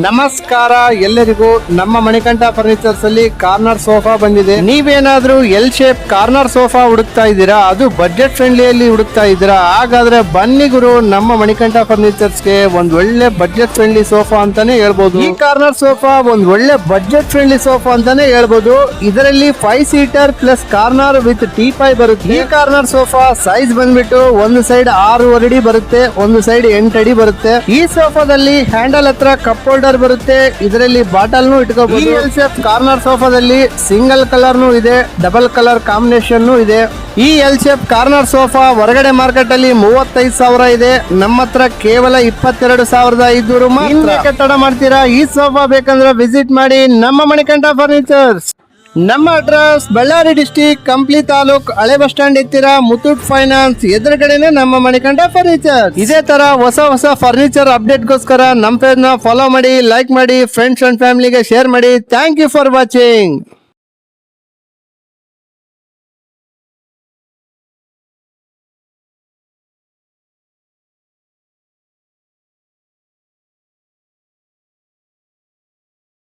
ನಮಸ್ಕಾರ ಎಲ್ಲರಿಗೂ. ನಮ್ಮ ಮಣಿಕಂಠ ಫರ್ನಿಚರ್ಸ್ ಅಲ್ಲಿ ಕಾರ್ನರ್ ಸೋಫಾ ಬಂದಿದೆ. ನೀವೇನಾದ್ರೂ ಎಲ್ ಶೇಪ್ ಕಾರ್ನರ್ ಸೋಫಾ ಹುಡುಕ್ತಾ ಇದ್ದೀರಾ, ಅದು ಬಜೆಟ್ ಫ್ರೆಂಡ್ಲಿಯಲ್ಲಿ ಹುಡುಕ್ತಾ ಇದ್ದೀರಾ, ಹಾಗಾದ್ರೆ ಬನ್ನಿ ಗುರು, ನಮ್ಮ ಮಣಿಕಂಠ ಫರ್ನಿಚರ್ಸ್ ಗೆ ಒಂದ್ ಒಳ್ಳೆ ಬಜೆಟ್ ಫ್ರೆಂಡ್ಲಿ ಸೋಫಾ ಅಂತಾನೆ ಹೇಳ್ಬೋದು. ಈ ಕಾರ್ನರ್ ಸೋಫಾ ಒಂದ್ ಒಳ್ಳೆ ಬಜೆಟ್ ಫ್ರೆಂಡ್ಲಿ ಸೋಫಾ ಅಂತಾನೆ ಹೇಳ್ಬೋದು. ಇದರಲ್ಲಿ 5 seater plus corner with teapoy ಬರುತ್ತೆ. ಈ ಕಾರ್ನರ್ ಸೋಫಾ ಸೈಜ್ ಬಂದ್ಬಿಟ್ಟು ಒಂದು ಸೈಡ್ 6.5 ಅಡಿ ಬರುತ್ತೆ, ಒಂದು ಸೈಡ್ 8 ಅಡಿ ಬರುತ್ತೆ. ಈ ಸೋಫಾದಲ್ಲಿ ಹ್ಯಾಂಡಲ್ ಹತ್ರ ಕಪ್ ಹೋಲ್ಡರ್ ಬರುತ್ತೆ, ಇದರಲ್ಲಿ ಬಾಟಲ್ ಇಟ್ಕೋಬಹುದು. ಎಲ್ ಶೇಪ್ ಕಾರ್ನರ್ ಸೋಫಾದಲ್ಲಿ ಸಿಂಗಲ್ ಕಲರ್ ಇದೆ, ಡಬಲ್ ಕಲರ್ ಕಾಂಬಿನೇಷನ್ ಇದೆ. ಈ ಎಲ್ ಶೇಪ್ ಕಾರ್ನರ್ ಸೋಫಾ ಹೊರಗಡೆ ಮಾರ್ಕೆಟ್ ಅಲ್ಲಿ 35,000 ಇದೆ, ನಮ್ಮ ಹತ್ರ ಕೇವಲ 22,500 ಮಾತ್ರ. ತಡ ಮಾಡ್ತೀರಾ? ಈ ಸೋಫಾ ಬೇಕಂದ್ರೆ ವಿಸಿಟ್ ಮಾಡಿ ನಮ್ಮ ಮಣಿಕಂಠ ಫರ್ನಿಚರ್ಸ್. ನಮ್ಮ ಅಡ್ರೆಸ್ ಬಳ್ಳಾರಿ ಡಿಸ್ಟಿಕ್, ಕಂಪ್ಲಿ ತಾಲೂಕ್, ಹಳೆ ಬಸ್ ಸ್ಟ್ಯಾಂಡ್ ಎತ್ತಿರ, ಮುತ್ತೂಟ್ ಫೈನಾನ್ಸ್ ಎದುರುಗಡೆನೆ ನಮ್ಮ ಮಣಿಕಂಠ ಫರ್ನಿಚರ್. ಇದೇ ತರ ಹೊಸ ಫರ್ನಿಚರ್ ಅಪ್ಡೇಟ್ಗೋಸ್ಕರ ನಮ್ಮ ಪೇಜ್ ನ ಫಾಲೋ ಮಾಡಿ, ಲೈಕ್ ಮಾಡಿ, ಫ್ರೆಂಡ್ಸ್ ಅಂಡ್ ಫ್ಯಾಮಿಲಿಗೆ ಶೇರ್ ಮಾಡಿ. Thank you for watching.